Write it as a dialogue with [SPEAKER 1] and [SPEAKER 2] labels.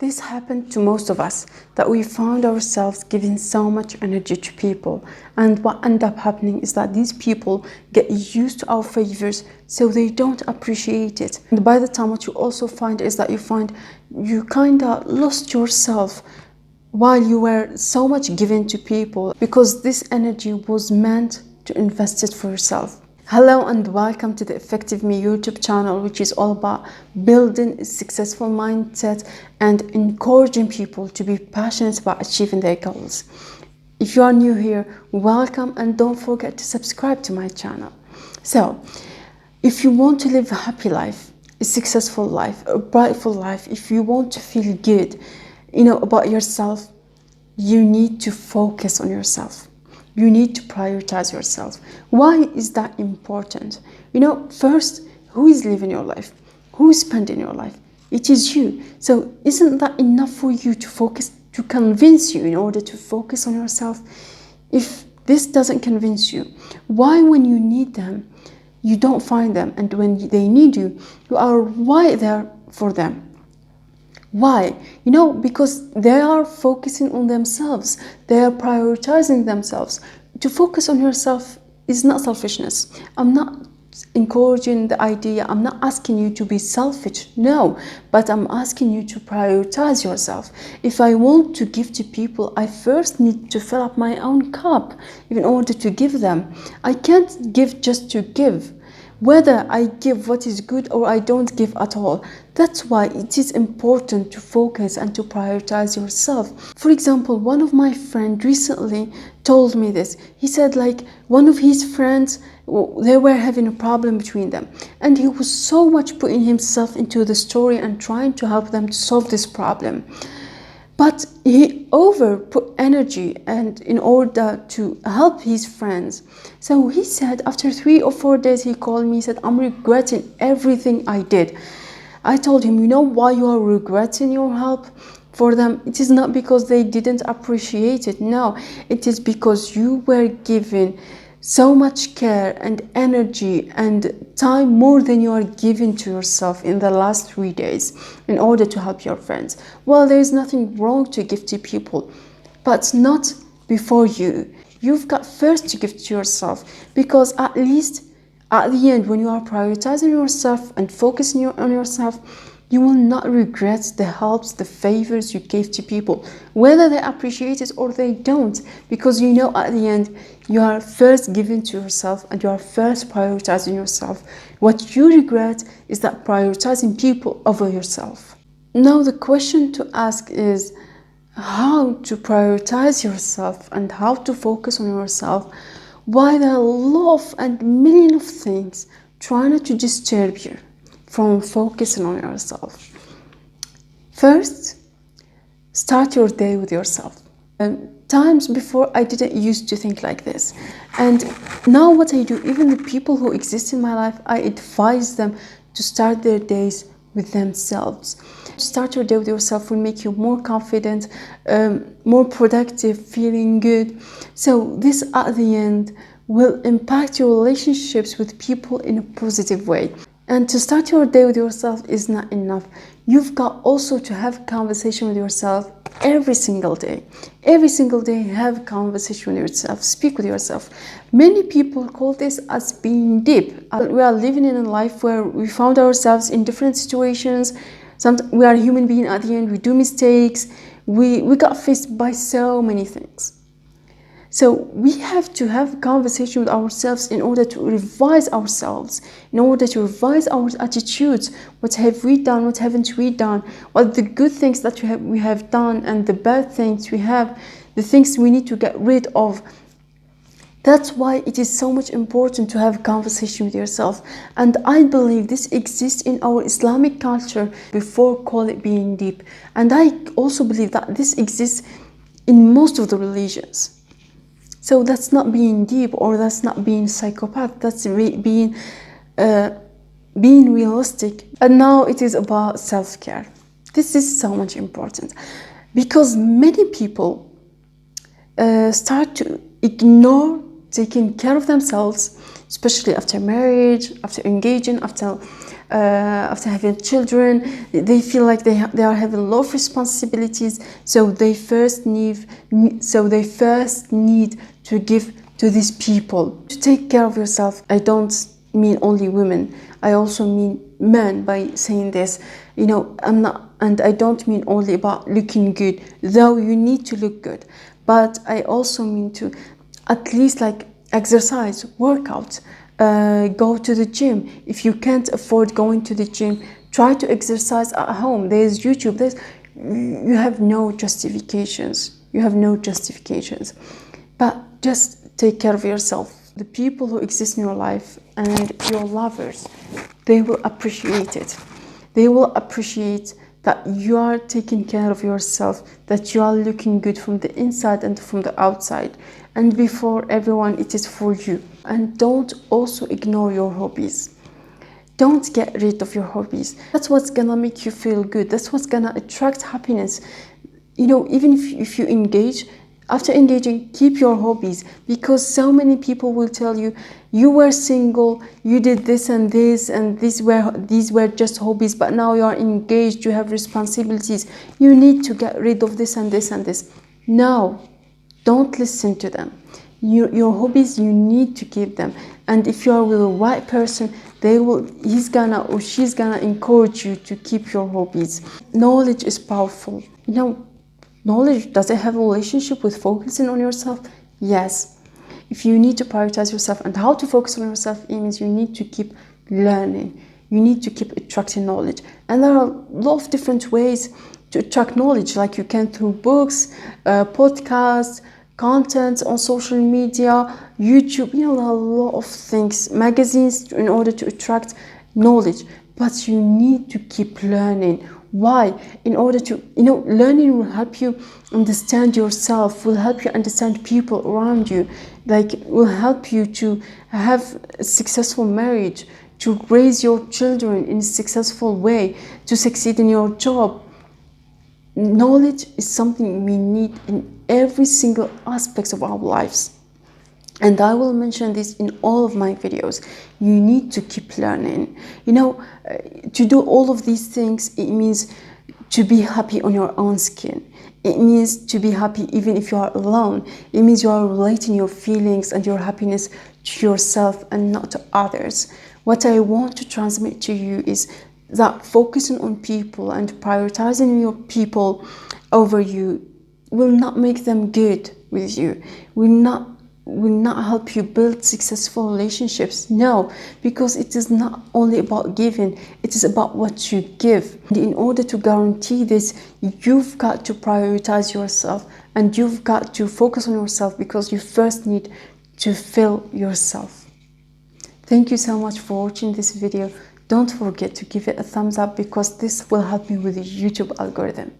[SPEAKER 1] This happened to most of us, that we found ourselves giving so much energy to people, and what ended up happening is that these people get used to our favors, so they don't appreciate it. And by the time, what you also find is that you kind of lost yourself while you were so much given to people, because this energy was meant to invest it for yourself. Hello and welcome to the Effective Me YouTube channel, which is all about building a successful mindset and encouraging people to be passionate about achieving their goals. If you are new here, welcome, and don't forget to subscribe to my channel. So, if you want to live a happy life, a successful life, a brightful life, if you want to feel good, about yourself, you need to focus on yourself. You need to prioritize yourself. Why is that important? First, who is living your life? Who is spending your life? It is you. So isn't that enough for you to focus, to convince you in order to focus on yourself? If this doesn't convince you, why when you need them, you don't find them? And when they need you, you are right there for them. Why? Because they are focusing on themselves. They are prioritizing themselves. To focus on yourself is not selfishness. I'm not encouraging the idea. I'm not asking you to be selfish. No, but I'm asking you to prioritize yourself. If I want to give to people, I first need to fill up my own cup in order to give them. I can't give just to give. Whether I give what is good or I don't give at all. That's why it is important to focus and to prioritize yourself. For example, one of my friends recently told me this. He said one of his friends, they were having a problem between them. And he was so much putting himself into the story and trying to help them to solve this problem. But he put energy and in order to help his friends. So he said after 3 or 4 days, he called me, he said, I'm regretting everything I did. I told him, why you are regretting your help for them? It is not because they didn't appreciate it. No, it is because you were given so much care and energy and time more than you are giving to yourself in the last 3 days in order to help your friends. Well, there is nothing wrong to give to people, but not before you. You've got first to give to yourself, because at least at the end, when you are prioritizing yourself and focusing on yourself, you will not regret the helps, the favors you gave to people, whether they appreciate it or they don't, because at the end, you are first giving to yourself and you are first prioritizing yourself. What you regret is that prioritizing people over yourself. Now, the question to ask is how to prioritize yourself and how to focus on yourself while there are a lot and million of things trying to disturb you from focusing on yourself. First, start your day with yourself. Times before, I didn't used to think like this. And now what I do, even the people who exist in my life, I advise them to start their days with themselves. Start your day with yourself will make you more confident, more productive, feeling good. So this at the end will impact your relationships with people in a positive way. And to start your day with yourself is not enough. You've got also to have a conversation with yourself every single day. Every single day, have a conversation with yourself. Speak with yourself. Many people call this as being deep. We are living in a life where we found ourselves in different situations. Sometimes we are human beings at the end. We do mistakes. We got faced by so many things. So we have to have a conversation with ourselves in order to revise ourselves, in order to revise our attitudes. What have we done? What haven't we done? What are the good things that we have done and the bad things we have, the things we need to get rid of. That's why it is so much important to have a conversation with yourself. And I believe this exists in our Islamic culture before call it being deep. And I also believe that this exists in most of the religions. So that's not being deep, or that's not being psychopath. That's being realistic. And now it is about self-care. This is so much important because many people start to ignore taking care of themselves, especially after marriage, after engaging, after having children. They feel like they are having a lot of responsibilities, so they first need to give to these people. To take care of yourself, I don't mean only women, I also mean men by saying this. I don't mean only about looking good, though you need to look good, but I also mean to at least like exercise, workout, go to the gym. If you can't afford going to the gym, try to exercise at home. There's YouTube. You have no justifications. But just take care of yourself. The people who exist in your life and your lovers, they will appreciate it. They will appreciate that you are taking care of yourself, that you are looking good from the inside and from the outside. And before everyone, it is for you. And don't also ignore your hobbies. Don't get rid of your hobbies. That's what's gonna make you feel good. That's what's gonna attract happiness. Even if you engage, after engaging, keep your hobbies, because so many people will tell you, you were single, you did this and this, and these were just hobbies, but now you are engaged, you have responsibilities, you need to get rid of this and this and this. No, don't listen to them. Your hobbies, you need to keep them. And if you are with a right person, he's gonna or she's gonna encourage you to keep your hobbies. Knowledge is powerful. Knowledge, does it have a relationship with focusing on yourself? Yes. If you need to prioritize yourself and how to focus on yourself, it means you need to keep learning. You need to keep attracting knowledge. And there are a lot of different ways to attract knowledge, like you can through books, podcasts, content on social media, YouTube, there are a lot of things, magazines, in order to attract knowledge. But you need to keep learning. Why? In order to, learning will help you understand yourself, will help you understand people around you, will help you to have a successful marriage, to raise your children in a successful way, to succeed in your job. Knowledge is something we need in every single aspect of our lives. And I will mention this in all of my videos. You need to keep learning. To do all of these things, it means to be happy on your own skin. It means to be happy even if you are alone. It means you are relating your feelings and your happiness to yourself and not to others. What I want to transmit to you is that focusing on people and prioritizing your people over you will not make them good with you, will not help you build successful relationships. No, because it is not only about giving, it is about what you give. And in order to guarantee this, you've got to prioritize yourself and you've got to focus on yourself, because you first need to fill yourself. Thank you so much for watching this video. Don't forget to give it a thumbs up, because this will help me with the YouTube algorithm.